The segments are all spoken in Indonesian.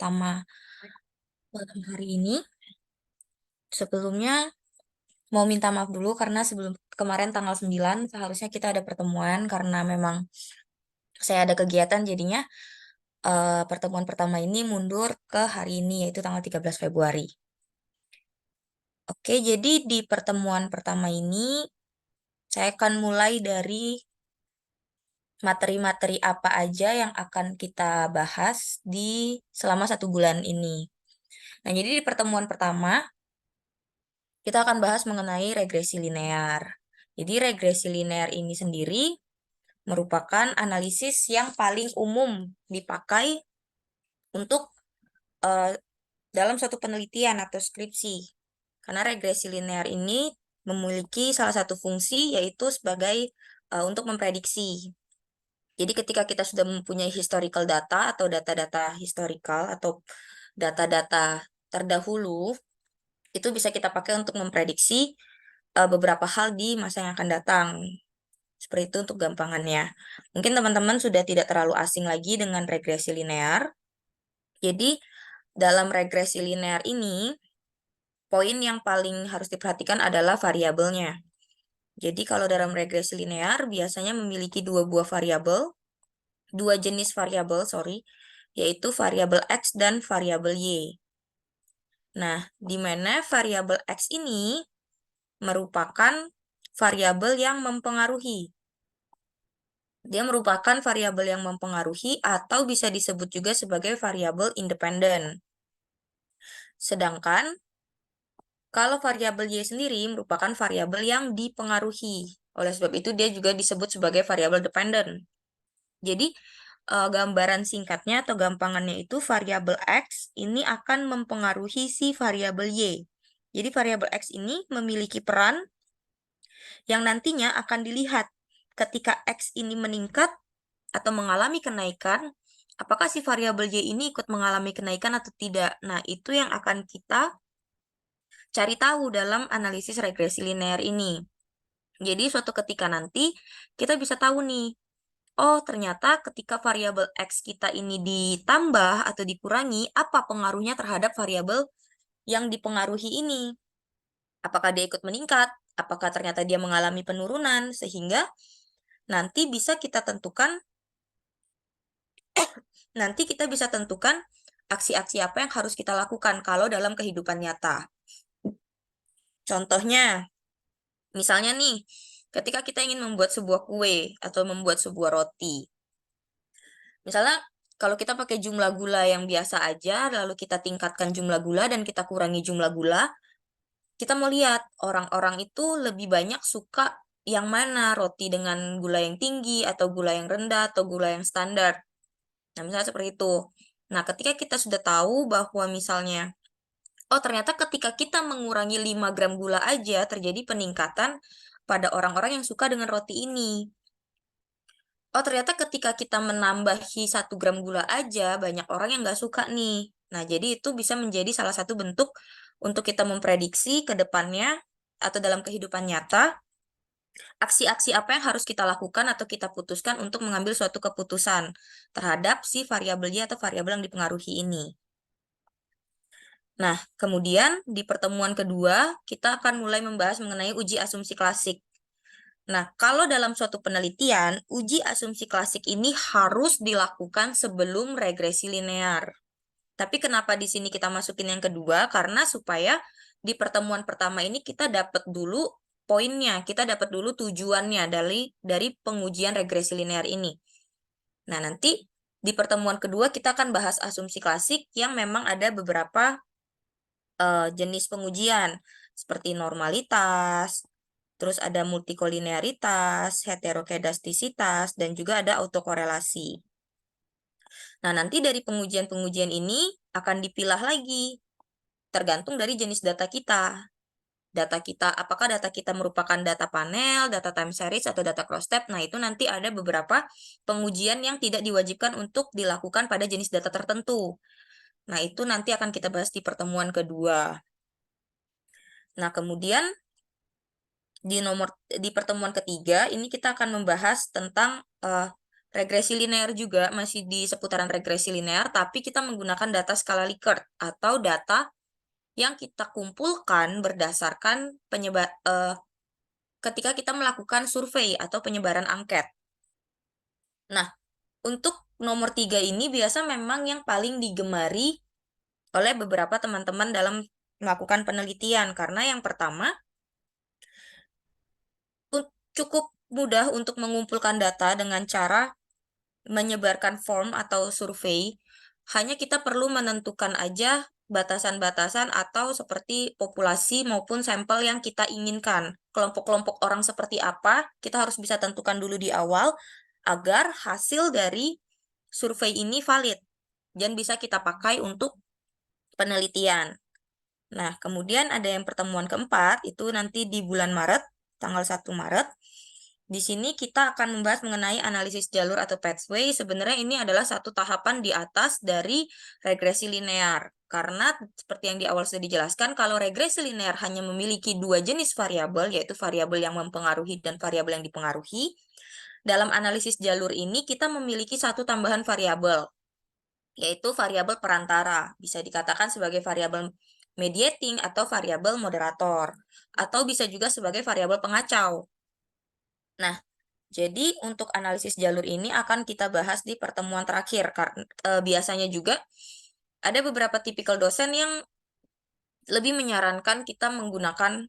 pertama malam hari ini. Sebelumnya mau minta maaf dulu karena sebelum kemarin tanggal 9 seharusnya kita ada pertemuan karena memang saya ada kegiatan jadinya pertemuan pertama ini mundur ke hari ini yaitu tanggal 13 Februari. Oke, jadi di pertemuan pertama ini saya akan mulai dari materi-materi apa aja yang akan kita bahas di selama 1 bulan ini. Nah, jadi di pertemuan pertama kita akan bahas mengenai regresi linear. Jadi regresi linear ini sendiri merupakan analisis yang paling umum dipakai untuk eh, dalam suatu penelitian atau skripsi. Karena regresi linear ini memiliki salah satu fungsi yaitu sebagai untuk memprediksi. Jadi ketika kita sudah mempunyai historical data atau data-data historical atau data-data terdahulu, itu bisa kita pakai untuk memprediksi beberapa hal di masa yang akan datang. Seperti itu untuk gampangannya. Mungkin teman-teman sudah tidak terlalu asing lagi dengan regresi linear. Jadi dalam regresi linear ini, poin yang paling harus diperhatikan adalah variabelnya. Jadi kalau dalam regresi linear biasanya memiliki dua jenis variabel, sorry, yaitu variabel X dan variabel Y. Nah, di mana variabel X ini merupakan variabel yang mempengaruhi. Dia merupakan variabel yang mempengaruhi atau bisa disebut juga sebagai variabel independen. Sedangkan kalau variabel Y sendiri merupakan variabel yang dipengaruhi. Oleh sebab itu dia juga disebut sebagai variabel dependen. Jadi gambaran singkatnya atau gampangannya itu variabel X ini akan mempengaruhi si variabel Y. Jadi variabel X ini memiliki peran yang nantinya akan dilihat ketika X ini meningkat atau mengalami kenaikan, apakah si variabel Y ini ikut mengalami kenaikan atau tidak? Nah, itu yang akan kita cari tahu dalam analisis regresi linear ini. Jadi, suatu ketika nanti kita bisa tahu nih, oh ternyata ketika variabel X kita ini ditambah atau dikurangi, apa pengaruhnya terhadap variabel yang dipengaruhi ini? Apakah dia ikut meningkat? Apakah ternyata dia mengalami penurunan? Sehingga nanti bisa kita tentukan nanti kita bisa tentukan aksi-aksi apa yang harus kita lakukan kalau dalam kehidupan nyata. Contohnya, misalnya nih, ketika kita ingin membuat sebuah kue atau membuat sebuah roti. Misalnya, kalau kita pakai jumlah gula yang biasa aja, lalu kita tingkatkan jumlah gula dan kita kurangi jumlah gula, kita mau lihat orang-orang itu lebih banyak suka yang mana, roti dengan gula yang tinggi atau gula yang rendah atau gula yang standar. Nah, misalnya seperti itu. Nah, ketika kita sudah tahu bahwa misalnya, oh ternyata ketika kita mengurangi 5 gram gula aja, terjadi peningkatan pada orang-orang yang suka dengan roti ini. Oh ternyata ketika kita menambahi 1 gram gula aja, banyak orang yang nggak suka nih. Nah, jadi itu bisa menjadi salah satu bentuk untuk kita memprediksi ke depannya atau dalam kehidupan nyata, aksi-aksi apa yang harus kita lakukan atau kita putuskan untuk mengambil suatu keputusan terhadap si variabelnya atau variabel yang dipengaruhi ini. Nah, kemudian di pertemuan kedua, kita akan mulai membahas mengenai uji asumsi klasik. Nah, kalau dalam suatu penelitian, uji asumsi klasik ini harus dilakukan sebelum regresi linear. Tapi kenapa di sini kita masukin yang kedua? Karena supaya di pertemuan pertama ini kita dapat dulu poinnya, kita dapat dulu tujuannya dari pengujian regresi linear ini. Nah, nanti di pertemuan kedua kita akan bahas asumsi klasik yang memang ada beberapa jenis pengujian seperti normalitas, terus ada multikolinearitas, heterokedastisitas, dan juga ada autokorelasi. Nah, nanti dari pengujian-pengujian ini akan dipilah lagi, tergantung dari jenis data kita. Data kita, apakah data kita merupakan data panel, data time series, atau data cross-tab. Nah, itu nanti ada beberapa pengujian yang tidak diwajibkan untuk dilakukan pada jenis data tertentu. Nah, itu nanti akan kita bahas di pertemuan kedua. Nah, kemudian di pertemuan ketiga ini kita akan membahas tentang regresi linear juga, masih di seputaran regresi linear, tapi kita menggunakan data skala Likert atau data yang kita kumpulkan berdasarkan ketika kita melakukan survei atau penyebaran angket. Nah, untuk nomor 3 ini biasa memang yang paling digemari oleh beberapa teman-teman dalam melakukan penelitian, karena yang pertama, cukup mudah untuk mengumpulkan data dengan cara menyebarkan form atau survei. Hanya kita perlu menentukan aja batasan-batasan atau seperti populasi maupun sampel yang kita inginkan. Kelompok-kelompok orang seperti apa, kita harus bisa tentukan dulu di awal agar hasil dari survei ini valid dan bisa kita pakai untuk penelitian. Nah, kemudian ada yang pertemuan keempat, itu nanti di bulan Maret, tanggal 1 Maret. Di sini kita akan membahas mengenai analisis jalur atau pathway. Sebenarnya ini adalah satu tahapan di atas dari regresi linear. Karena seperti yang di awal sudah dijelaskan, kalau regresi linear hanya memiliki dua jenis variabel, yaitu variabel yang mempengaruhi dan variabel yang dipengaruhi. Dalam analisis jalur ini, kita memiliki satu tambahan variabel, yaitu variabel perantara. Bisa dikatakan sebagai variabel mediating atau variabel moderator, atau bisa juga sebagai variabel pengacau. Nah, jadi untuk analisis jalur ini akan kita bahas di pertemuan terakhir. Biasanya juga ada beberapa tipikal dosen yang lebih menyarankan kita menggunakan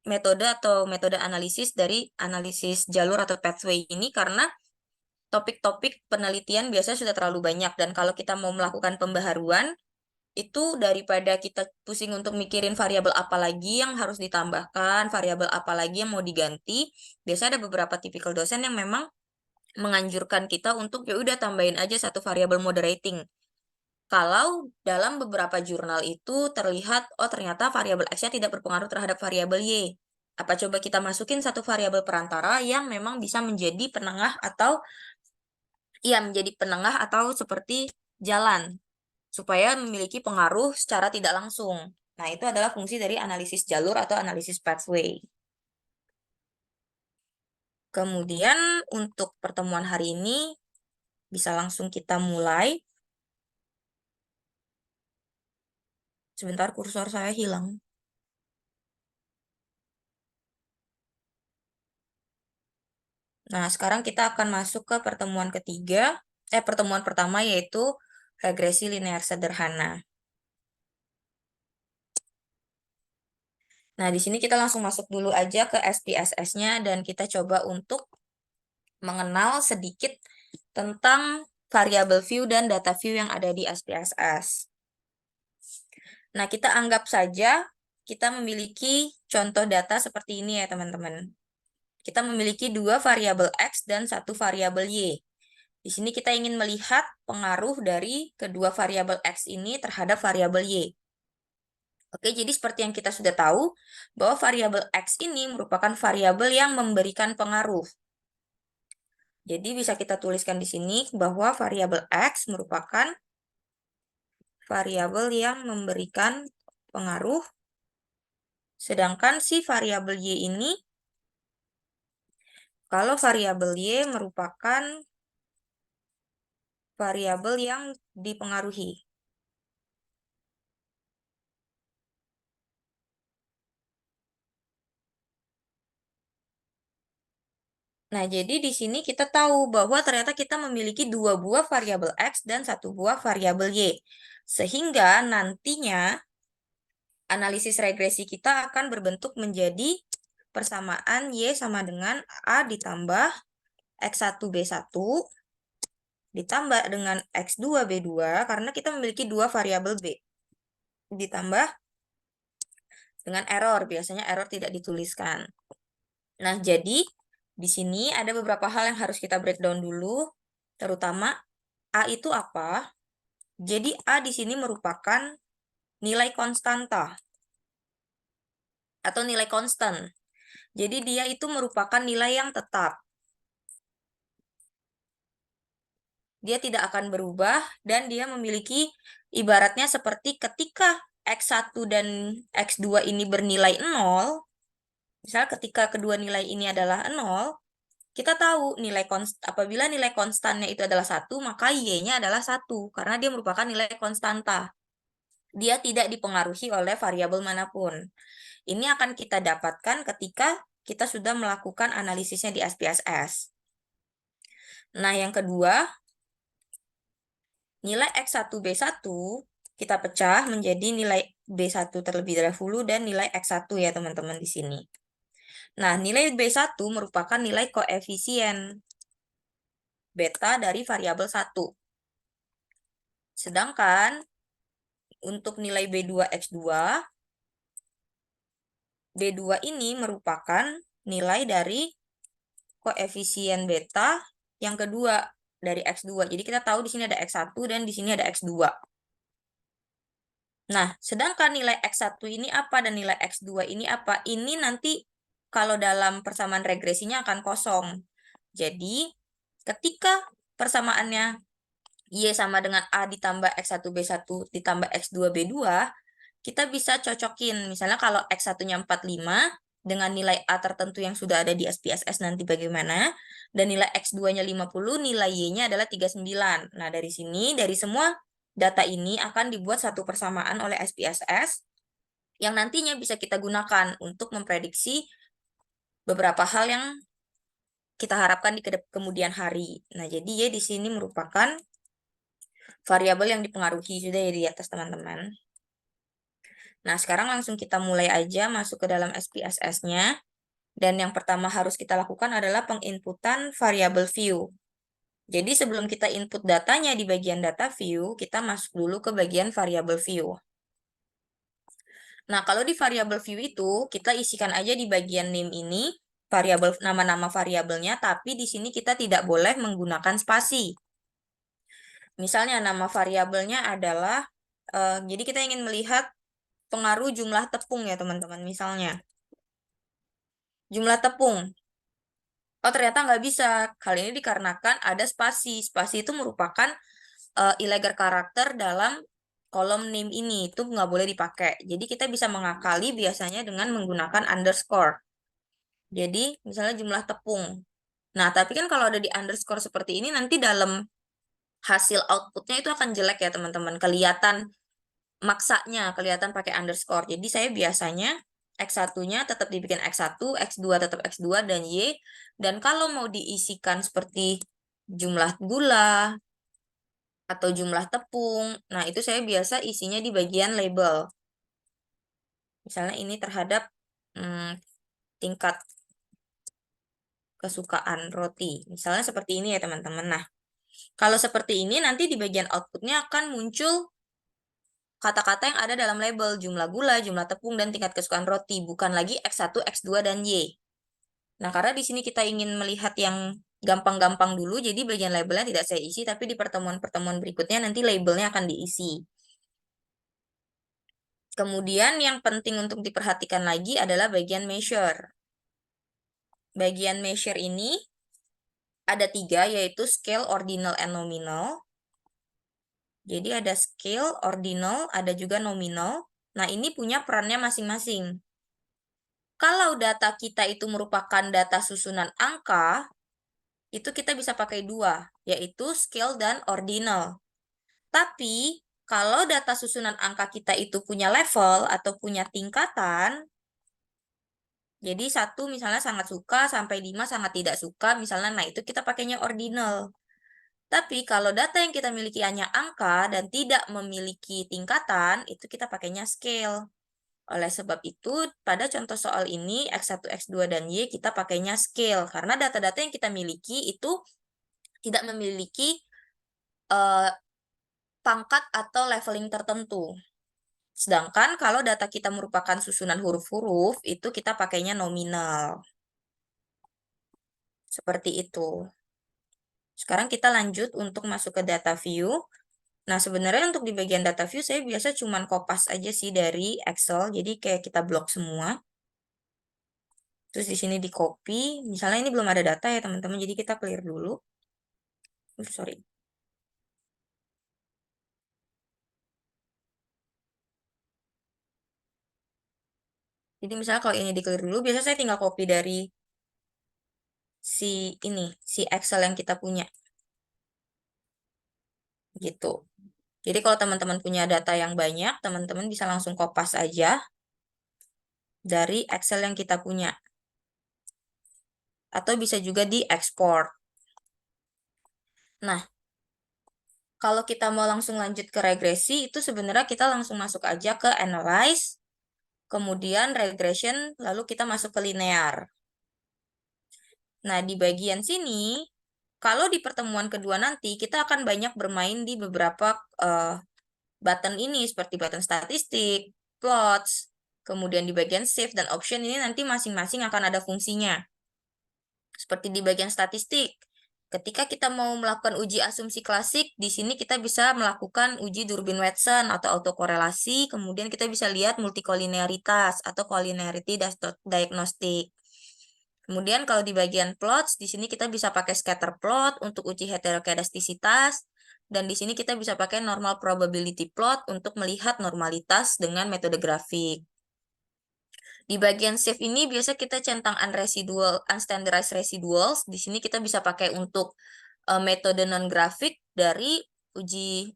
metode atau metode analisis dari analisis jalur atau pathway ini karena topik-topik penelitian biasanya sudah terlalu banyak, dan kalau kita mau melakukan pembaharuan, itu daripada kita pusing untuk mikirin variabel apa lagi yang harus ditambahkan, variabel apa lagi yang mau diganti, biasanya ada beberapa tipikal dosen yang memang menganjurkan kita untuk ya udah tambahin aja satu variabel moderating. Kalau dalam beberapa jurnal itu terlihat, oh ternyata variabel X-nya tidak berpengaruh terhadap variabel Y. Apa coba kita masukin satu variabel perantara yang memang bisa menjadi penengah atau menjadi penengah atau seperti jalan supaya memiliki pengaruh secara tidak langsung. Nah, itu adalah fungsi dari analisis jalur atau analisis pathway. Kemudian untuk pertemuan hari ini bisa langsung kita mulai. Sebentar, kursor saya hilang. Nah, sekarang kita akan masuk ke pertemuan ketiga, pertemuan pertama yaitu regresi linear sederhana. Nah, di sini kita langsung masuk dulu aja ke SPSS-nya dan kita coba untuk mengenal sedikit tentang variabel view dan data view yang ada di SPSS. Nah, kita anggap saja kita memiliki contoh data seperti ini ya, teman-teman. Kita memiliki dua variabel X dan satu variabel Y. Di sini kita ingin melihat pengaruh dari kedua variabel X ini terhadap variabel Y. Oke, jadi seperti yang kita sudah tahu, bahwa variabel X ini merupakan variabel yang memberikan pengaruh. Jadi bisa kita tuliskan di sini bahwa variabel X merupakan variabel yang memberikan pengaruh, sedangkan si variabel Y ini, kalau variabel Y merupakan variabel yang dipengaruhi. Nah, jadi di sini kita tahu bahwa ternyata kita memiliki dua buah variabel X dan satu buah variabel Y. Sehingga nantinya analisis regresi kita akan berbentuk menjadi persamaan Y sama dengan A ditambah X1B1 ditambah dengan X2B2 karena kita memiliki dua variabel B. Ditambah dengan error, biasanya error tidak dituliskan. Nah, jadi di sini ada beberapa hal yang harus kita breakdown dulu, terutama A itu apa? Jadi A di sini merupakan nilai konstanta atau nilai konstan. Jadi dia itu merupakan nilai yang tetap. Dia tidak akan berubah dan dia memiliki ibaratnya seperti ketika X1 dan X2 ini bernilai 0, misal ketika kedua nilai ini adalah 0, kita tahu apabila nilai konstannya itu adalah 1, maka Y-nya adalah 1, karena dia merupakan nilai konstanta. Dia tidak dipengaruhi oleh variabel manapun. Ini akan kita dapatkan ketika kita sudah melakukan analisisnya di SPSS. Nah, yang kedua, nilai X1 B1 kita pecah menjadi nilai B1 terlebih dahulu dan nilai X1 ya teman-teman di sini. Nah, nilai B1 merupakan nilai koefisien beta dari variabel 1. Sedangkan untuk nilai B2X2, B2 ini merupakan nilai dari koefisien beta yang kedua dari X2. Jadi kita tahu di sini ada X1 dan di sini ada X2. Nah, sedangkan nilai X1 ini apa dan nilai X2 ini apa? Ini nanti kalau dalam persamaan regresinya akan kosong. Jadi, ketika persamaannya Y sama dengan A ditambah X1 B1 ditambah X2 B2, kita bisa cocokin. Misalnya kalau X1-nya 45, dengan nilai A tertentu yang sudah ada di SPSS nanti bagaimana, dan nilai X2-nya 50, nilai Y-nya adalah 39. Nah, dari sini, dari semua data ini akan dibuat satu persamaan oleh SPSS yang nantinya bisa kita gunakan untuk memprediksi beberapa hal yang kita harapkan di kemudian hari. Nah, jadi Y di sini merupakan variabel yang dipengaruhi sudah ya di atas teman-teman. Nah, sekarang langsung kita mulai aja masuk ke dalam SPSS-nya. Dan yang pertama harus kita lakukan adalah penginputan variabel view. Jadi sebelum kita input datanya di bagian data view, kita masuk dulu ke bagian variabel view. Nah, kalau di variabel view itu, kita isikan aja di bagian name ini, variabel nama-nama variabelnya, tapi di sini kita tidak boleh menggunakan spasi. Misalnya nama variabelnya adalah, jadi kita ingin melihat pengaruh jumlah tepung ya teman-teman, misalnya. Jumlah tepung. Oh, ternyata nggak bisa. Hal ini dikarenakan ada spasi. Spasi itu merupakan illegal karakter dalam kolom name ini. Itu nggak boleh dipakai. Jadi kita bisa mengakali biasanya dengan menggunakan underscore. Jadi misalnya jumlah tepung. Nah, tapi kan kalau ada di underscore seperti ini, nanti dalam hasil outputnya itu akan jelek ya teman-teman. Kelihatan maksanya, kelihatan pakai underscore. Jadi saya biasanya X1-nya tetap dibikin X1, X2 tetap X2, dan Y. Dan kalau mau diisikan seperti jumlah gula atau jumlah tepung, nah itu saya biasa isinya di bagian label. Misalnya ini terhadap tingkat kesukaan roti. Misalnya seperti ini ya teman-teman. Nah, kalau seperti ini nanti di bagian outputnya akan muncul kata-kata yang ada dalam label jumlah gula, jumlah tepung, dan tingkat kesukaan roti, bukan lagi X1, X2, dan Y. Nah, karena di sini kita ingin melihat yang gampang-gampang dulu, jadi bagian labelnya tidak saya isi, tapi di pertemuan-pertemuan berikutnya nanti labelnya akan diisi. Kemudian yang penting untuk diperhatikan lagi adalah bagian measure. Bagian measure ini ada 3, yaitu scale, ordinal, and nominal. Jadi ada scale, ordinal, ada juga nominal. Nah, ini punya perannya masing-masing. Kalau data kita itu merupakan data susunan angka, itu kita bisa pakai 2, yaitu scale dan ordinal. Tapi, kalau data susunan angka kita itu punya level atau punya tingkatan, jadi 1 misalnya sangat suka, sampai 5 sangat tidak suka, misalnya, nah itu kita pakainya ordinal. Tapi kalau data yang kita miliki hanya angka dan tidak memiliki tingkatan, itu kita pakainya scale. Oleh sebab itu, pada contoh soal ini, X1, X2, dan Y, kita pakainya scale. Karena data-data yang kita miliki itu tidak memiliki pangkat atau leveling tertentu. Sedangkan kalau data kita merupakan susunan huruf-huruf, itu kita pakainya nominal. Seperti itu. Sekarang kita lanjut untuk masuk ke data view. Nah, sebenarnya untuk di bagian data view, saya biasa cuman kopas aja sih dari Excel. Jadi kayak kita blok semua. Terus di sini di copy. Misalnya ini belum ada data ya teman-teman, jadi kita clear dulu. Sorry. Jadi misalnya kalau ini di clear dulu, biasa saya tinggal copy dari si Excel yang kita punya. Gitu. Jadi kalau teman-teman punya data yang banyak, teman-teman bisa langsung kopas aja dari Excel yang kita punya. Atau bisa juga diekspor. Nah, kalau kita mau langsung lanjut ke regresi, itu sebenarnya kita langsung masuk aja ke analyze, kemudian regression, lalu kita masuk ke linear. Nah, di bagian sini, kalau di pertemuan kedua nanti, kita akan banyak bermain di beberapa button ini, seperti button statistik, plots, kemudian di bagian save dan option ini nanti masing-masing akan ada fungsinya. Seperti di bagian statistik, ketika kita mau melakukan uji asumsi klasik, di sini kita bisa melakukan uji Durbin-Watson atau autokorelasi, kemudian kita bisa lihat multikolinearitas atau collinearity diagnostic. Kemudian kalau di bagian plots, di sini kita bisa pakai scatter plot untuk uji heterokedastisitas, dan di sini kita bisa pakai normal probability plot untuk melihat normalitas dengan metode grafik. Di bagian save ini biasa kita centang unstandardized residuals. Di sini kita bisa pakai untuk metode non-grafik dari uji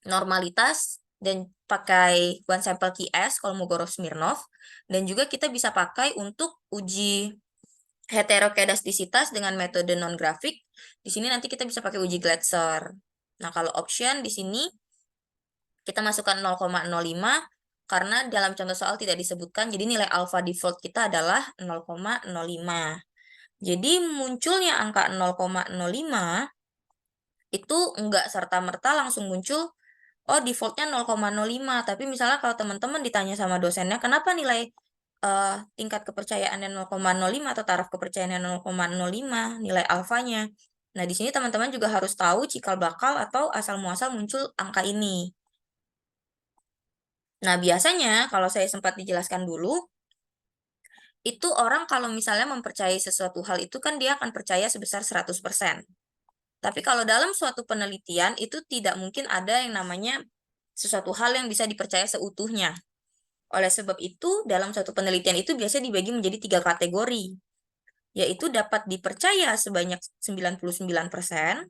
normalitas dan pakai one sample QS Kolmogorov-Smirnov, dan juga kita bisa pakai untuk uji heterokedastisitas dengan metode non-grafik. Di sini nanti kita bisa pakai uji Glatzer. Nah, kalau option di sini kita masukkan 0,05 karena dalam contoh soal tidak disebutkan, jadi nilai alpha default kita adalah 0,05. Jadi munculnya angka 0,05 itu enggak serta-merta langsung muncul, oh defaultnya 0,05. Tapi misalnya kalau teman-teman ditanya sama dosennya, kenapa nilai tingkat kepercayaannya 0,05 atau taraf kepercayaannya 0,05, nilai alfanya. Nah, di sini teman-teman juga harus tahu cikal bakal atau asal muasal muncul angka ini. Nah, biasanya kalau saya sempat dijelaskan dulu, itu orang kalau misalnya mempercayai sesuatu hal itu kan dia akan percaya sebesar 100%. Tapi kalau dalam suatu penelitian itu tidak mungkin ada yang namanya sesuatu hal yang bisa dipercaya seutuhnya. Oleh sebab itu, dalam suatu penelitian itu biasanya dibagi menjadi 3 kategori, yaitu dapat dipercaya sebanyak 99%,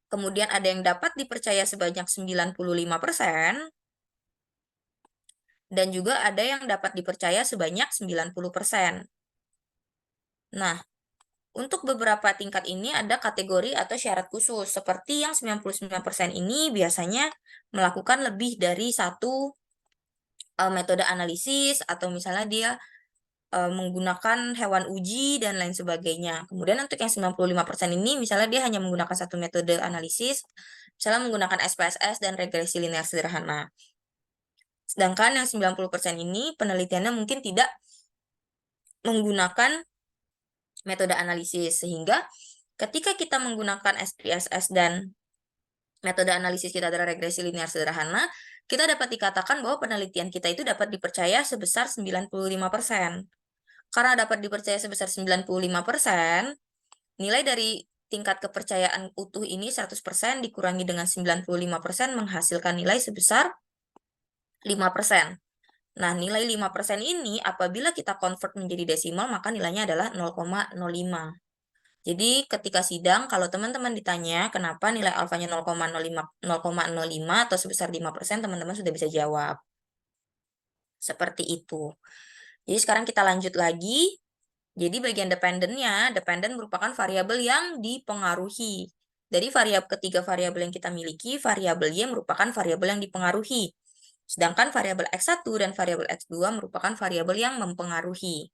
kemudian ada yang dapat dipercaya sebanyak 95%, dan juga ada yang dapat dipercaya sebanyak 90%. Nah, untuk beberapa tingkat ini ada kategori atau syarat khusus, seperti yang 99% ini biasanya melakukan lebih dari satu metode analisis, atau misalnya dia menggunakan hewan uji dan lain sebagainya. Kemudian untuk yang 95% ini misalnya dia hanya menggunakan satu metode analisis, misalnya menggunakan SPSS dan regresi linear sederhana. Sedangkan yang 90% ini penelitiannya mungkin tidak menggunakan metode analisis, sehingga ketika kita menggunakan SPSS dan metode analisis kita adalah regresi linear sederhana, kita dapat dikatakan bahwa penelitian kita itu dapat dipercaya sebesar 95%. Karena dapat dipercaya sebesar 95%, nilai dari tingkat kepercayaan utuh ini 100% dikurangi dengan 95% menghasilkan nilai sebesar 5%. Nah, nilai 5% ini apabila kita convert menjadi desimal, maka nilainya adalah 0,05. Jadi, ketika sidang, kalau teman-teman ditanya kenapa nilai alfanya 0,05 atau sebesar 5%, teman-teman sudah bisa jawab. Seperti itu. Jadi, sekarang kita lanjut lagi. Jadi bagian dependen merupakan variabel yang dipengaruhi. Dari ketiga variabel yang kita miliki, variabel Y merupakan variabel yang dipengaruhi. Sedangkan variabel X1 dan variabel X2 merupakan variabel yang mempengaruhi.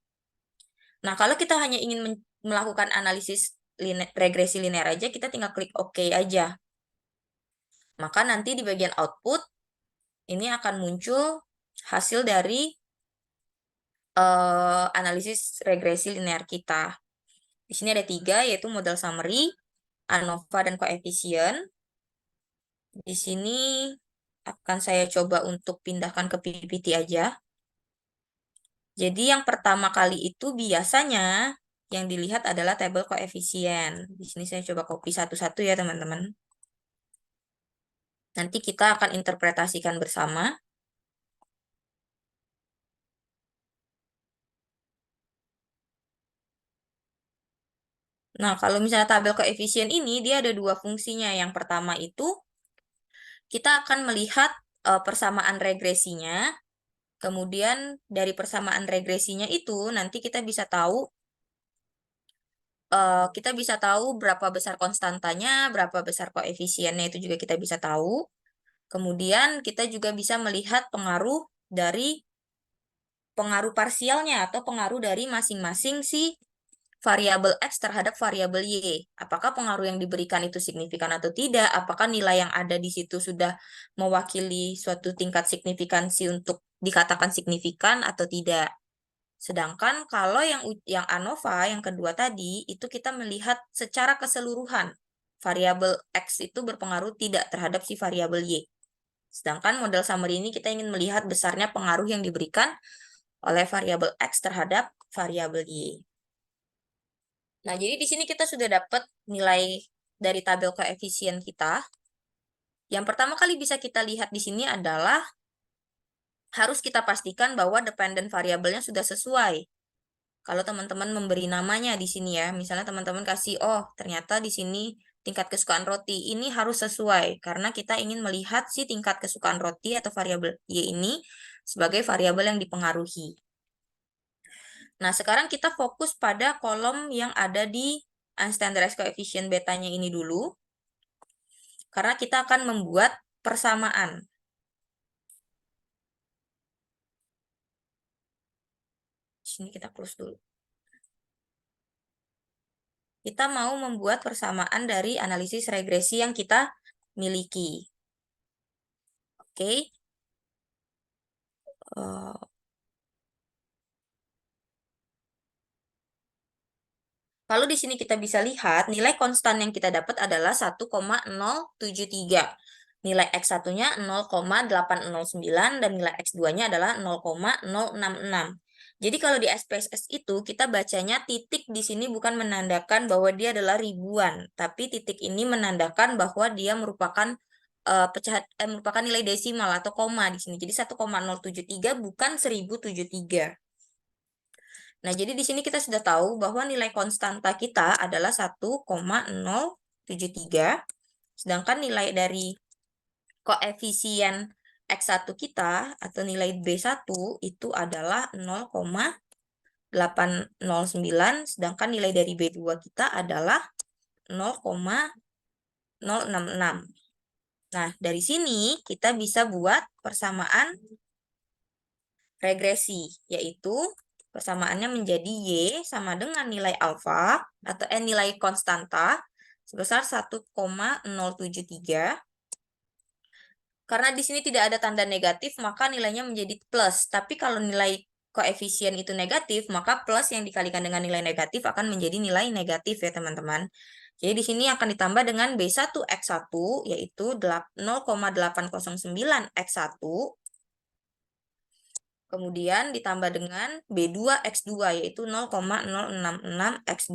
Nah, kalau kita hanya ingin melakukan analisis regresi linear aja, kita tinggal klik OK aja. Maka nanti di bagian output, ini akan muncul hasil dari analisis regresi linear kita. Di sini ada 3, yaitu model summary, ANOVA, dan koefisien. Di sini akan saya coba untuk pindahkan ke PPT aja. Jadi yang pertama kali itu biasanya yang dilihat adalah tabel koefisien. Di sini saya coba copy satu-satu ya teman-teman. Nanti kita akan interpretasikan bersama. Nah, kalau misalnya tabel koefisien ini, dia ada dua fungsinya. Yang pertama itu, kita akan melihat persamaan regresinya. Kemudian dari persamaan regresinya itu, nanti kita bisa tahu berapa besar konstantanya, berapa besar koefisiennya itu juga kita bisa tahu. Kemudian kita juga bisa melihat pengaruh parsialnya atau pengaruh dari masing-masing si variabel X terhadap variabel Y. Apakah pengaruh yang diberikan itu signifikan atau tidak? Apakah nilai yang ada di situ sudah mewakili suatu tingkat signifikansi untuk dikatakan signifikan atau tidak? Sedangkan kalau yang ANOVA yang kedua tadi itu kita melihat secara keseluruhan variabel X itu berpengaruh tidak terhadap si variabel Y. Sedangkan model summary ini kita ingin melihat besarnya pengaruh yang diberikan oleh variabel X terhadap variabel Y. Nah, jadi di sini kita sudah dapat nilai dari tabel koefisien kita. Yang pertama kali bisa kita lihat di sini adalah harus kita pastikan bahwa dependent variabelnya sudah sesuai. Kalau teman-teman memberi namanya di sini ya, misalnya teman-teman kasih, oh ternyata di sini tingkat kesukaan roti, ini harus sesuai, karena kita ingin melihat si tingkat kesukaan roti atau variabel Y ini sebagai variabel yang dipengaruhi. Nah, sekarang kita fokus pada kolom yang ada di unstandardized coefficient betanya ini dulu, karena kita akan membuat persamaan. Sini kita close dulu. Kita mau membuat persamaan dari analisis regresi yang kita miliki. Oke. Lalu di sini kita bisa lihat nilai konstan yang kita dapat adalah 1,073. Nilai X1-nya 0,809 dan nilai X2-nya adalah 0,066. Jadi kalau di SPSS itu kita bacanya titik di sini bukan menandakan bahwa dia adalah ribuan, tapi titik ini menandakan bahwa dia merupakan merupakan nilai desimal atau koma di sini. Jadi 1,073 bukan 1073. Nah, jadi di sini kita sudah tahu bahwa nilai konstanta kita adalah 1,073, sedangkan nilai dari koefisien X1 kita atau nilai B1 itu adalah 0,809, sedangkan nilai dari B2 kita adalah 0,066. Nah, dari sini kita bisa buat persamaan regresi, yaitu persamaannya menjadi Y sama dengan nilai alfa atau nilai konstanta sebesar 1,073. Karena di sini tidak ada tanda negatif, maka nilainya menjadi plus. Tapi kalau nilai koefisien itu negatif, maka plus yang dikalikan dengan nilai negatif akan menjadi nilai negatif ya teman-teman. Jadi di sini akan ditambah dengan B1X1 yaitu 0,809 X1. Kemudian ditambah dengan B2X2 yaitu 0,066 X2.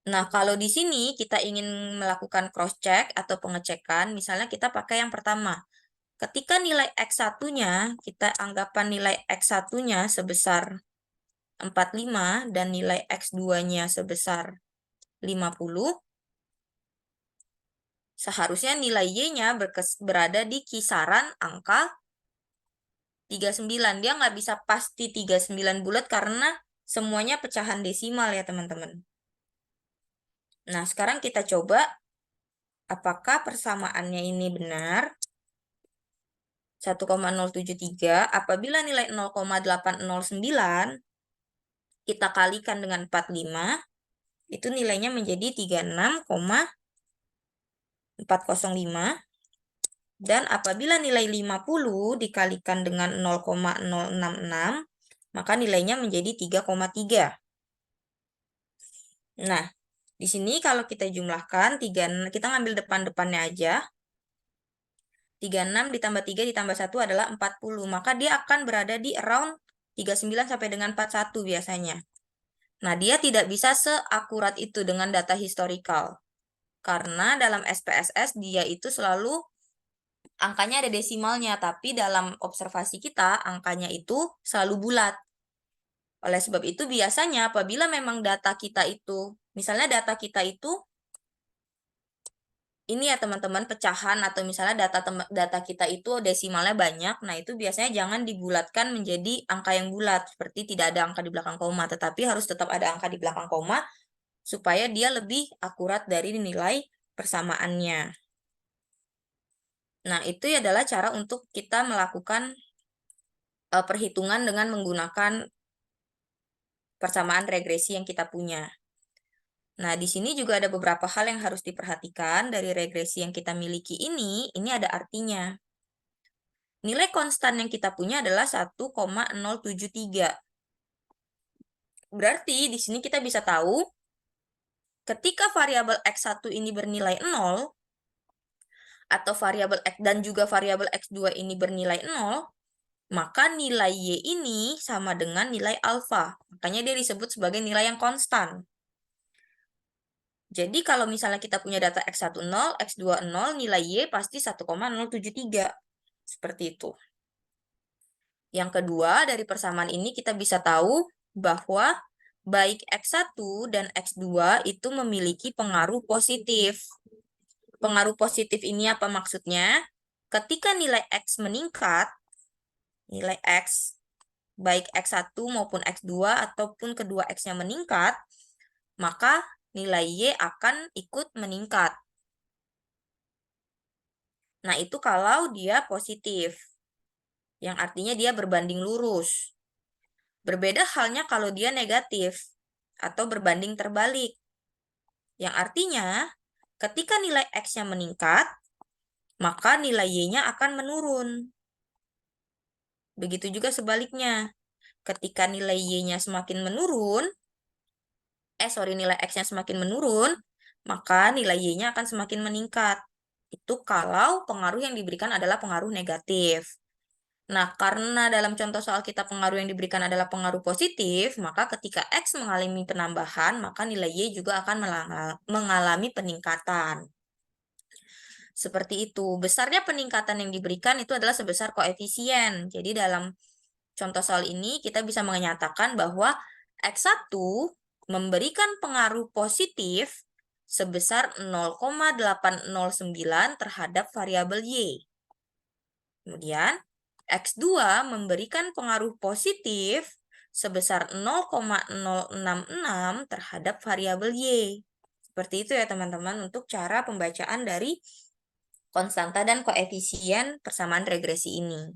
Nah, kalau di sini kita ingin melakukan cross-check atau pengecekan, misalnya kita pakai yang pertama. Ketika nilai X1-nya, kita anggapan nilai X1-nya sebesar 45 dan nilai X2-nya sebesar 50, seharusnya nilai Y-nya berada di kisaran angka 39. Dia nggak bisa pasti 39 bulat karena semuanya pecahan desimal ya teman-teman. Nah, sekarang kita coba apakah persamaannya ini benar. 1,073 apabila nilai 0,809 kita kalikan dengan 45, itu nilainya menjadi 36,405. Dan apabila nilai 50 dikalikan dengan 0,066, maka nilainya menjadi 3,3. Nah, di sini kalau kita jumlahkan, kita ngambil depan-depannya aja. 36 ditambah 3 ditambah 1 adalah 40. Maka dia akan berada di around 39 sampai dengan 41 biasanya. Nah, dia tidak bisa seakurat itu dengan data historical. Karena dalam SPSS dia itu selalu angkanya ada desimalnya, tapi dalam observasi kita angkanya itu selalu bulat. Oleh sebab itu biasanya apabila memang data kita itu, misalnya data kita itu ini ya teman-teman pecahan atau misalnya data kita itu desimalnya banyak, nah itu biasanya jangan dibulatkan menjadi angka yang bulat seperti tidak ada angka di belakang koma, tetapi harus tetap ada angka di belakang koma supaya dia lebih akurat dari nilai persamaannya. Nah, itu adalah cara untuk kita melakukan perhitungan dengan menggunakan persamaan regresi yang kita punya. Nah, di sini juga ada beberapa hal yang harus diperhatikan dari regresi yang kita miliki ini ada artinya. Nilai konstan yang kita punya adalah 1,073. Berarti di sini kita bisa tahu ketika variabel X1 ini bernilai 0 atau variabel X dan juga variabel X2 ini bernilai 0, maka nilai Y ini sama dengan nilai alfa. Makanya dia disebut sebagai nilai yang konstan. Jadi kalau misalnya kita punya data X1 0, X2 0, nilai Y pasti 1,073. Seperti itu. Yang kedua, dari persamaan ini kita bisa tahu bahwa baik X1 dan X2 itu memiliki pengaruh positif. Pengaruh positif ini apa maksudnya? Ketika nilai X meningkat, nilai X, baik X1 maupun X2 ataupun kedua X-nya meningkat, maka nilai Y akan ikut meningkat. Nah, itu kalau dia positif, yang artinya dia berbanding lurus. Berbeda halnya kalau dia negatif atau berbanding terbalik. Yang artinya, ketika nilai X-nya meningkat, maka nilai Y-nya akan menurun. Begitu juga sebaliknya. Ketika nilai Y-nya semakin menurun, nilai X-nya semakin menurun, maka nilai Y-nya akan semakin meningkat. Itu kalau pengaruh yang diberikan adalah pengaruh negatif. Nah, karena dalam contoh soal kita pengaruh yang diberikan adalah pengaruh positif, maka ketika X mengalami penambahan, maka nilai Y juga akan mengalami peningkatan. Seperti itu. Besarnya peningkatan yang diberikan itu adalah sebesar koefisien. Jadi dalam contoh soal ini kita bisa menyatakan bahwa X1 memberikan pengaruh positif sebesar 0,809 terhadap variabel Y. Kemudian X2 memberikan pengaruh positif sebesar 0,066 terhadap variabel Y. Seperti itu ya teman-teman untuk cara pembacaan dari konstanta dan koefisien persamaan regresi ini.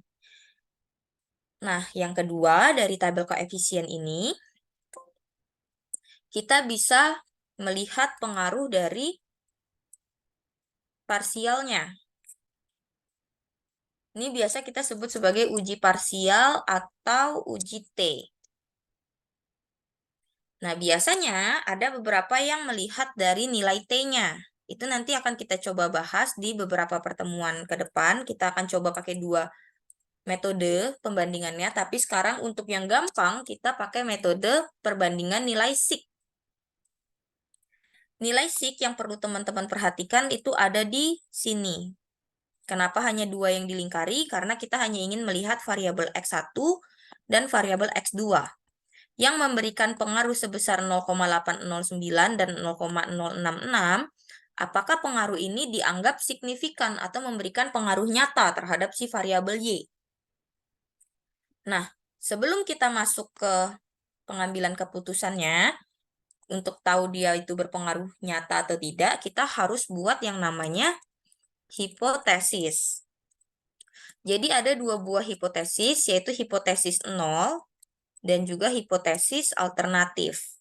Nah, yang kedua dari tabel koefisien ini, kita bisa melihat pengaruh dari parsialnya. Ini biasa kita sebut sebagai uji parsial atau uji T. Nah, biasanya ada beberapa yang melihat dari nilai T-nya. Itu nanti akan kita coba bahas di beberapa pertemuan ke depan. Kita akan coba pakai dua metode pembandingannya, tapi sekarang untuk yang gampang kita pakai metode perbandingan nilai SIK. Nilai SIK yang perlu teman-teman perhatikan itu ada di sini. Kenapa hanya dua yang dilingkari? Karena kita hanya ingin melihat variabel X1 dan variabel X2 yang memberikan pengaruh sebesar 0,809 dan 0,066. Apakah pengaruh ini dianggap signifikan atau memberikan pengaruh nyata terhadap si variabel Y? Nah, sebelum kita masuk ke pengambilan keputusannya, untuk tahu dia itu berpengaruh nyata atau tidak, kita harus buat yang namanya hipotesis. Jadi ada dua buah hipotesis, yaitu hipotesis 0 dan juga hipotesis alternatif.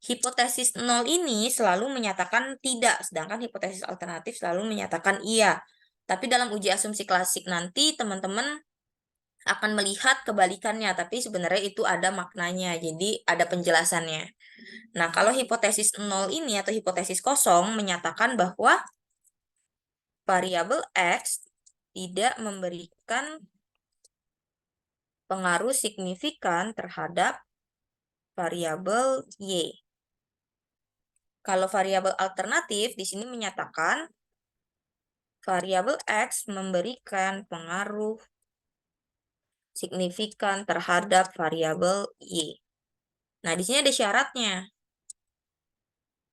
Hipotesis 0 ini selalu menyatakan tidak, sedangkan hipotesis alternatif selalu menyatakan iya. Tapi dalam uji asumsi klasik nanti, teman-teman akan melihat kebalikannya, tapi sebenarnya itu ada maknanya, jadi ada penjelasannya. Nah, kalau hipotesis 0 ini atau hipotesis kosong menyatakan bahwa variabel X tidak memberikan pengaruh signifikan terhadap variabel Y. Kalau variabel alternatif di sini menyatakan variabel X memberikan pengaruh signifikan terhadap variabel Y. Nah, di sini ada syaratnya.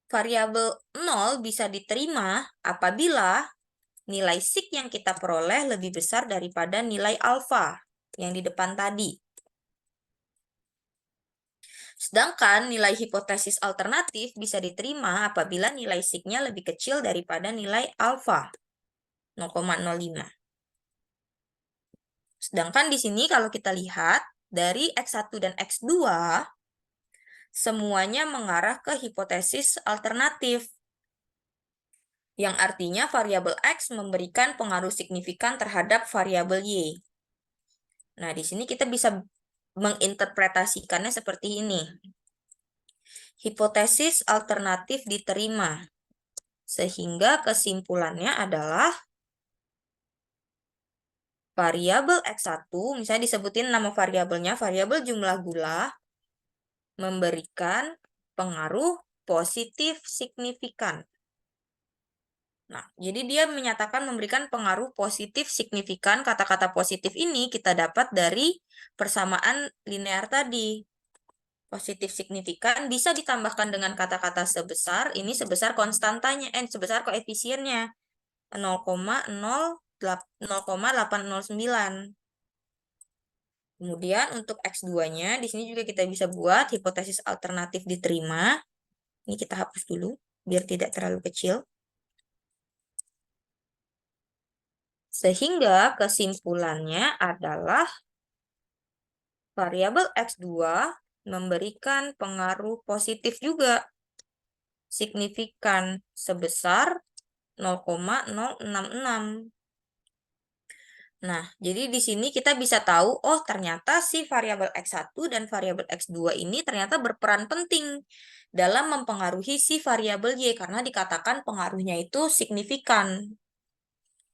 Variabel 0 bisa diterima apabila nilai sig yang kita peroleh lebih besar daripada nilai alfa yang di depan tadi. Sedangkan nilai hipotesis alternatif bisa diterima apabila nilai sig-nya lebih kecil daripada nilai alfa, 0,05. Sedangkan di sini kalau kita lihat, dari X1 dan X2, semuanya mengarah ke hipotesis alternatif, yang artinya variabel X memberikan pengaruh signifikan terhadap variabel Y. Nah, di sini kita bisa menginterpretasikannya seperti ini. Hipotesis alternatif diterima, sehingga kesimpulannya adalah variabel X1, misalnya disebutin nama variabelnya, variabel jumlah gula, memberikan pengaruh positif signifikan. Nah, jadi dia menyatakan memberikan pengaruh positif signifikan. Kata-kata positif ini kita dapat dari persamaan linear tadi. Positif signifikan bisa ditambahkan dengan kata-kata sebesar, ini sebesar konstantanya, sebesar koefisiennya, 0,809. Kemudian untuk X2-nya, di sini juga kita bisa buat hipotesis alternatif diterima. Ini kita hapus dulu, biar tidak terlalu kecil. Sehingga kesimpulannya adalah variabel X2 memberikan pengaruh positif juga, signifikan sebesar 0,066. Nah, jadi di sini kita bisa tahu, oh ternyata si variabel X1 dan variabel X2 ini ternyata berperan penting dalam mempengaruhi si variabel Y, karena dikatakan pengaruhnya itu signifikan.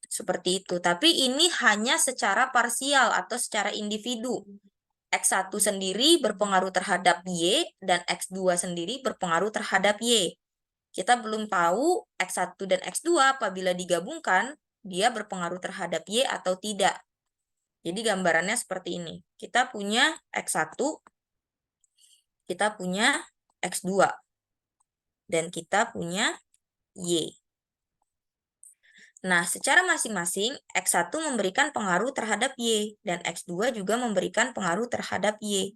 Seperti itu. Tapi ini hanya secara parsial atau secara individu. X1 sendiri berpengaruh terhadap Y, dan X2 sendiri berpengaruh terhadap Y. Kita belum tahu X1 dan X2 apabila digabungkan, dia berpengaruh terhadap Y atau tidak. Jadi gambarannya seperti ini. Kita punya X1, kita punya X2, dan kita punya Y. Nah, secara masing-masing, X1 memberikan pengaruh terhadap Y, dan X2 juga memberikan pengaruh terhadap Y.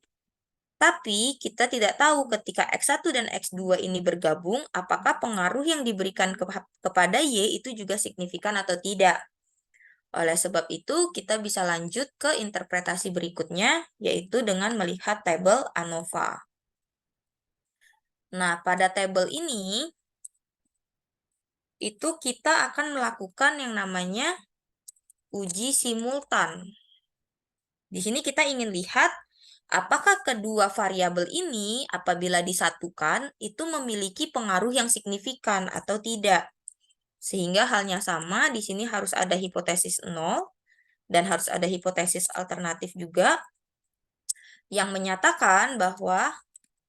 Tapi, kita tidak tahu ketika X1 dan X2 ini bergabung, apakah pengaruh yang diberikan kepada Y itu juga signifikan atau tidak. Oleh sebab itu, kita bisa lanjut ke interpretasi berikutnya, yaitu dengan melihat tabel ANOVA. Nah, pada tabel ini, itu kita akan melakukan yang namanya uji simultan. Di sini kita ingin lihat apakah kedua variabel ini apabila disatukan itu memiliki pengaruh yang signifikan atau tidak. Sehingga halnya sama, di sini harus ada hipotesis 0 dan harus ada hipotesis alternatif juga yang menyatakan bahwa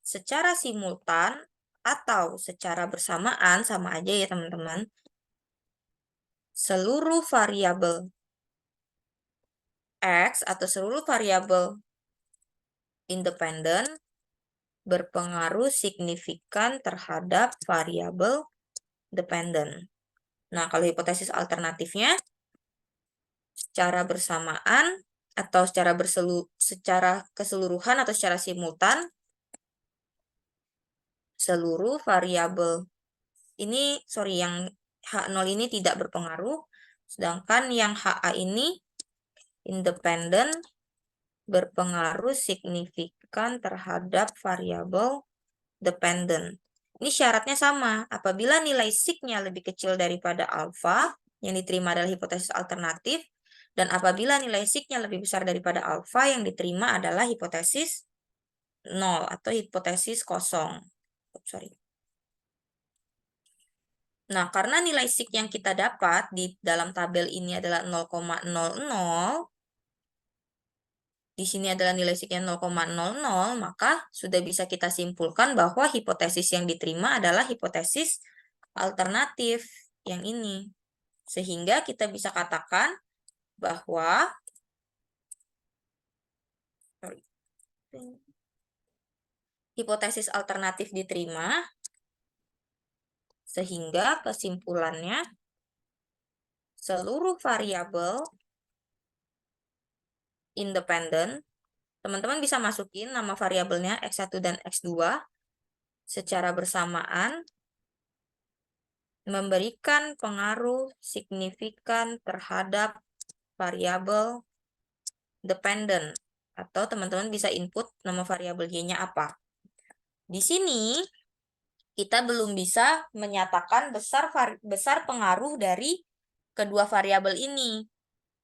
secara simultan atau secara bersamaan, sama aja ya teman-teman, seluruh variabel X atau seluruh variabel independen berpengaruh signifikan terhadap variabel dependen. Nah, kalau hipotesis alternatifnya, secara bersamaan atau secara keseluruhan atau secara simultan, seluruh variabel ini, yang H0 ini tidak berpengaruh, sedangkan yang HA ini independen berpengaruh signifikan terhadap variabel dependen. Ini syaratnya sama. Apabila nilai sig-nya lebih kecil daripada alfa, yang diterima adalah hipotesis alternatif, dan apabila nilai sig-nya lebih besar daripada alfa, yang diterima adalah hipotesis 0 atau hipotesis kosong. Nah, karena nilai sig yang kita dapat di dalam tabel ini adalah 0,00, di sini adalah nilai sig-nya 0,00, maka sudah bisa kita simpulkan bahwa hipotesis yang diterima adalah hipotesis alternatif yang ini. Sehingga kita bisa katakan bahwa sorry. Hipotesis alternatif diterima, sehingga kesimpulannya seluruh variabel independen, teman-teman bisa masukin nama variabelnya X1 dan X2 secara bersamaan memberikan pengaruh signifikan terhadap variabel dependent, atau teman-teman bisa input nama variabel Y-nya apa. Di sini kita belum bisa menyatakan besar pengaruh dari kedua variabel ini.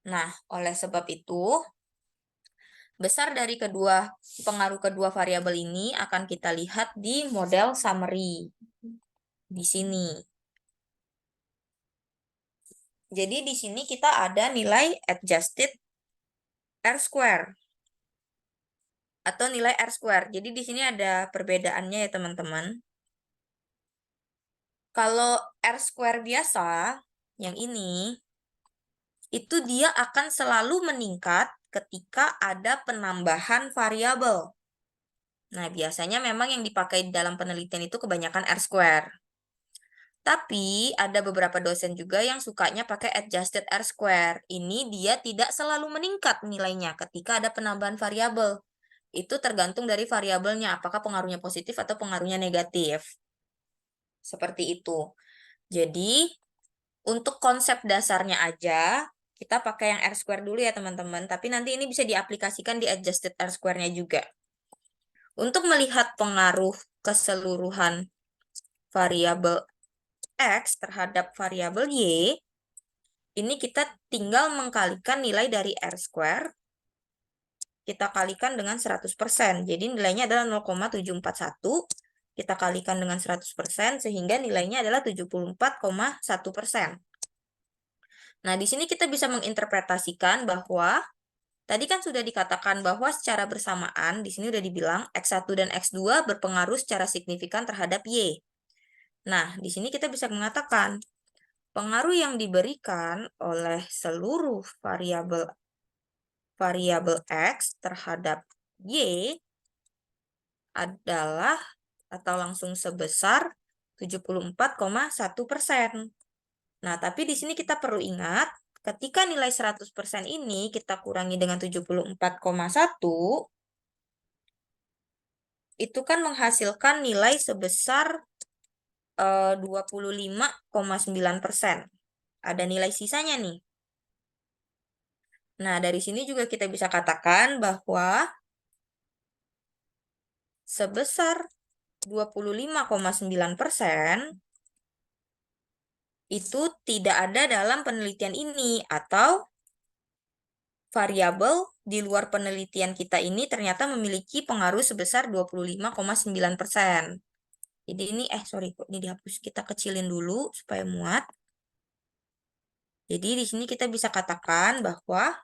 Nah, oleh sebab itu, besar dari pengaruh kedua variabel ini akan kita lihat di model summary di sini. Jadi di sini kita ada nilai adjusted R square atau nilai R square. Jadi di sini ada perbedaannya ya teman-teman. Kalau R square biasa, yang ini, itu dia akan selalu meningkat ketika ada penambahan variabel. Nah, biasanya memang yang dipakai dalam penelitian itu kebanyakan R square. Tapi ada beberapa dosen juga yang sukanya pakai adjusted R square. Ini dia tidak selalu meningkat nilainya ketika ada penambahan variabel. Itu tergantung dari variabelnya, apakah pengaruhnya positif atau pengaruhnya negatif. Seperti itu. Jadi, untuk konsep dasarnya aja, kita pakai yang R square dulu ya teman-teman. Tapi nanti ini bisa diaplikasikan di adjusted R square-nya juga. Untuk melihat pengaruh keseluruhan variabel X terhadap variabel Y, ini kita tinggal mengkalikan nilai dari R square, kita kalikan dengan 100%. Jadi nilainya adalah 0,741, kita kalikan dengan 100%, sehingga nilainya adalah 74,1%. Nah, di sini kita bisa menginterpretasikan bahwa tadi kan sudah dikatakan bahwa secara bersamaan, di sini sudah dibilang X1 dan X2 berpengaruh secara signifikan terhadap Y. Nah, di sini kita bisa mengatakan pengaruh yang diberikan oleh seluruh variabel X terhadap Y adalah atau langsung sebesar 74,1%. Nah, tapi di sini kita perlu ingat, ketika nilai 100% ini kita kurangi dengan 74,1, itu kan menghasilkan nilai sebesar 25,9%. Ada nilai sisanya nih. Nah, dari sini juga kita bisa katakan bahwa sebesar 25,9% itu tidak ada dalam penelitian ini, atau variabel di luar penelitian kita ini ternyata memiliki pengaruh sebesar 25,9%. Jadi ini, sorry, kok ini dihapus. Kita kecilin dulu supaya muat. Jadi di sini kita bisa katakan bahwa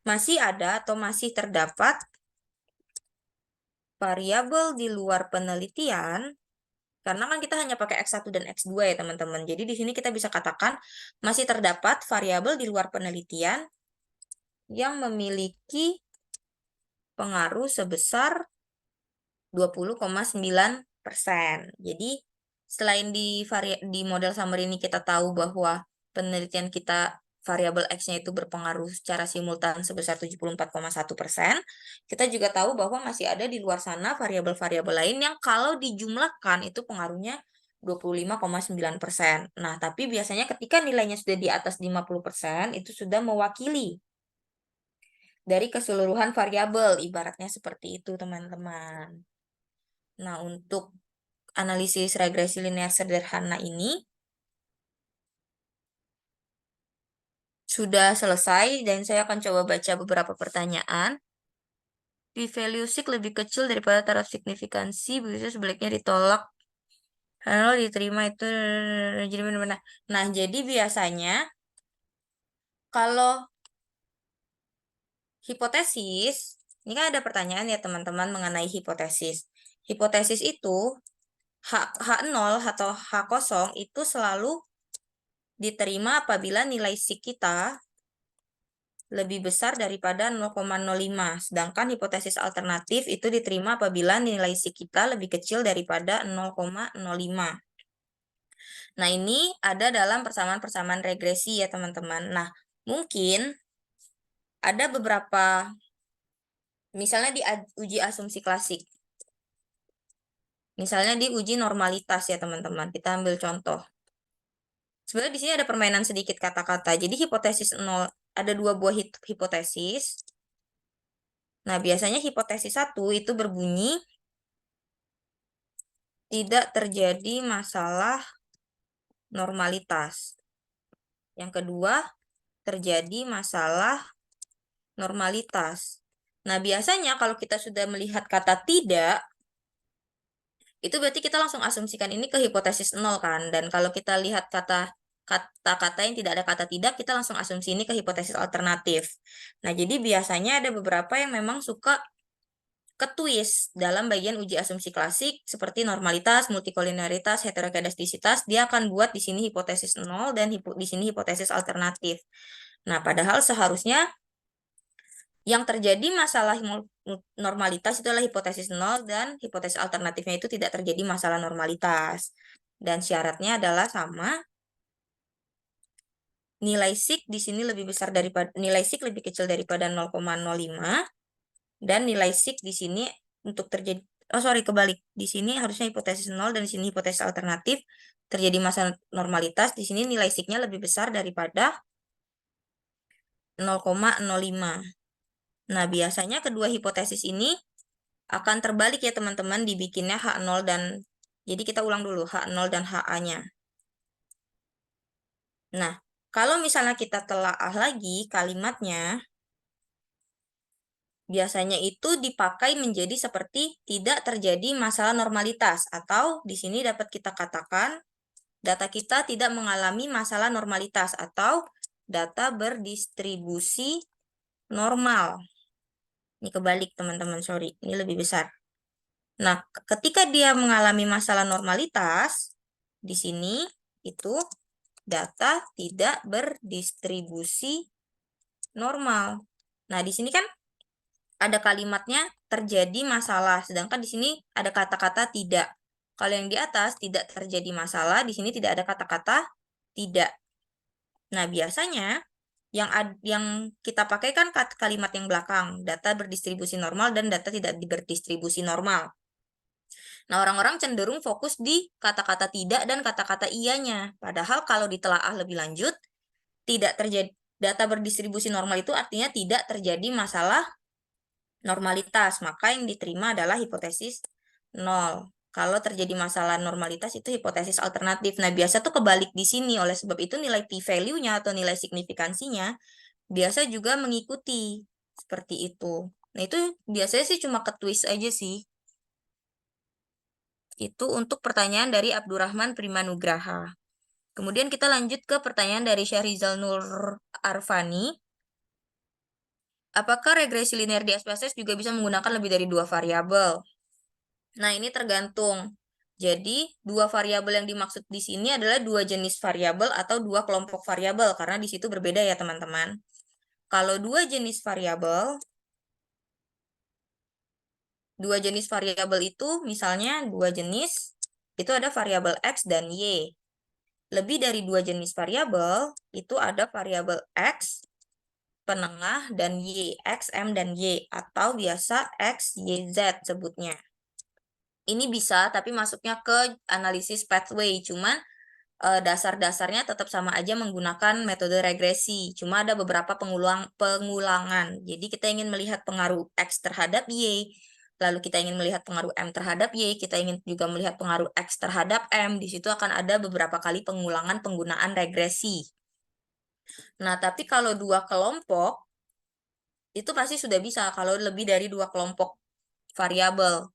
masih ada atau masih terdapat variabel di luar penelitian, karena kan kita hanya pakai X1 dan X2 ya teman-teman. Jadi di sini kita bisa katakan masih terdapat variabel di luar penelitian yang memiliki pengaruh sebesar 20,9%. Jadi selain di model summary ini kita tahu bahwa penelitian kita variabel X-nya itu berpengaruh secara simultan sebesar 74,1%, kita juga tahu bahwa masih ada di luar sana variabel-variabel lain yang kalau dijumlahkan itu pengaruhnya 25,9%. Nah, tapi biasanya ketika nilainya sudah di atas 50%, itu sudah mewakili dari keseluruhan variabel, ibaratnya seperti itu, teman-teman. Nah, untuk analisis regresi linear sederhana ini sudah selesai dan saya akan coba baca beberapa pertanyaan. P-value sig lebih kecil daripada taraf signifikansi, bisa sebaliknya ditolak. Kalau diterima itu jadi benar-benar. Nah, jadi biasanya kalau hipotesis, ini kan ada pertanyaan ya teman-teman mengenai hipotesis. Hipotesis itu H0 atau H0 itu selalu diterima apabila nilai sig kita lebih besar daripada 0,05. Sedangkan hipotesis alternatif itu diterima apabila nilai C kita lebih kecil daripada 0,05. Nah, ini ada dalam persamaan-persamaan regresi ya, teman-teman. Nah, mungkin ada beberapa, misalnya di uji asumsi klasik. Misalnya di uji normalitas ya, teman-teman. Kita ambil contoh. Sebenarnya di sini ada permainan sedikit kata-kata. Jadi hipotesis 0, ada dua buah hipotesis. Nah, biasanya hipotesis 1 itu berbunyi tidak terjadi masalah normalitas. Yang kedua, terjadi masalah normalitas. Nah, biasanya kalau kita sudah melihat kata tidak, itu berarti kita langsung asumsikan ini ke hipotesis 0 kan. Dan kalau kita lihat kata-kata yang tidak ada kata tidak, kita langsung asumsi ini ke hipotesis alternatif. Nah, jadi biasanya ada beberapa yang memang suka ketwist dalam bagian uji asumsi klasik seperti normalitas, multikoliniaritas, heterokedastisitas, dia akan buat di sini hipotesis 0 dan di sini hipotesis alternatif. Nah, padahal seharusnya yang terjadi masalah normalitas itu adalah hipotesis 0 dan hipotesis alternatifnya itu tidak terjadi masalah normalitas. Dan syaratnya adalah sama, nilai SIK di sini lebih besar daripada nilai SIK lebih kecil daripada 0,05 dan nilai SIK di sini untuk terjadi kebalik. Di sini harusnya hipotesis 0 dan di sini hipotesis alternatif terjadi masalah normalitas. Di sini nilai SIK-nya lebih besar daripada 0,05. Nah, biasanya kedua hipotesis ini akan terbalik ya teman-teman, dibikinnya H0 dan jadi kita ulang dulu H0 dan HA-nya. Nah, kalau misalnya kita telaah lagi kalimatnya, biasanya itu dipakai menjadi seperti tidak terjadi masalah normalitas atau di sini dapat kita katakan data kita tidak mengalami masalah normalitas atau data berdistribusi normal. Ini kebalik teman-teman, sorry, ini lebih besar. Nah, ketika dia mengalami masalah normalitas, di sini itu data tidak berdistribusi normal. Nah, di sini kan ada kalimatnya terjadi masalah, sedangkan di sini ada kata-kata tidak. Kalau yang di atas tidak terjadi masalah, di sini tidak ada kata-kata tidak. Nah, biasanya yang kita pakai kan kalimat yang belakang, data berdistribusi normal dan data tidak berdistribusi normal. Nah, orang-orang cenderung fokus di kata-kata tidak dan kata-kata iyanya. Padahal kalau ditelaah lebih lanjut, tidak terjadi data berdistribusi normal itu artinya tidak terjadi masalah normalitas. Maka yang diterima adalah hipotesis 0. Kalau terjadi masalah normalitas itu hipotesis alternatif. Nah, biasa tuh kebalik di sini. Oleh sebab itu nilai p-value-nya atau nilai signifikansinya biasa juga mengikuti seperti itu. Nah, itu biasanya sih cuma ketwist aja sih. Itu untuk pertanyaan dari Abdurrahman Primanugraha. Kemudian kita lanjut ke pertanyaan dari Syahrizal Nur Arfani. Apakah regresi linear di SPSS juga bisa menggunakan lebih dari 2 variabel? Nah, ini tergantung. Jadi, 2 variabel yang dimaksud di sini adalah 2 jenis variabel atau 2 kelompok variabel, karena di situ berbeda ya, teman-teman. Kalau 2 jenis variabel, 2 jenis variabel itu misalnya 2 jenis, itu ada variabel X dan Y. Lebih dari 2 jenis variabel, itu ada variabel X, penengah, dan Y, X, M, dan Y, atau biasa X, Y, Z sebutnya. Ini bisa, tapi masuknya ke analisis pathway. Cuman dasar-dasarnya tetap sama aja menggunakan metode regresi. Cuma ada beberapa pengulangan. Jadi kita ingin melihat pengaruh X terhadap Y, lalu kita ingin melihat pengaruh M terhadap Y, kita ingin juga melihat pengaruh X terhadap M. Di situ akan ada beberapa kali pengulangan penggunaan regresi. Nah, tapi kalau 2 kelompok, itu pasti sudah bisa kalau lebih dari 2 kelompok variabel.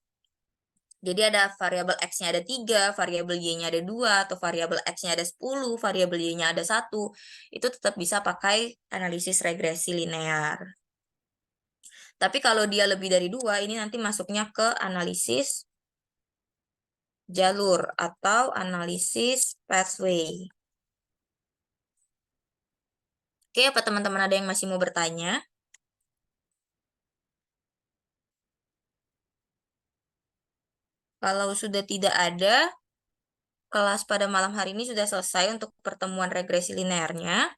Jadi ada variabel X-nya ada 3, variabel Y-nya ada 2, atau variabel X-nya ada 10, variabel Y-nya ada 1. Itu tetap bisa pakai analisis regresi linear. Tapi kalau dia lebih dari 2, ini nanti masuknya ke analisis jalur atau analisis pathway. Oke, apa teman-teman ada yang masih mau bertanya? Kalau sudah tidak ada, kelas pada malam hari ini sudah selesai untuk pertemuan regresi linearnya.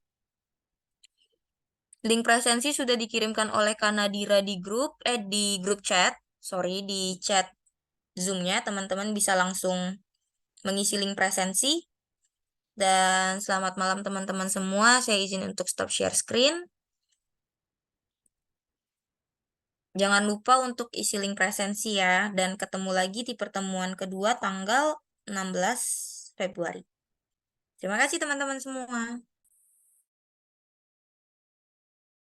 Link presensi sudah dikirimkan oleh Kanadira di grup chat, di chat Zoom-nya. Teman-teman bisa langsung mengisi link presensi. Dan selamat malam teman-teman semua. Saya izin untuk stop share screen. Jangan lupa untuk isi link presensi ya. Dan ketemu lagi di pertemuan kedua tanggal 16 Februari. Terima kasih teman-teman semua.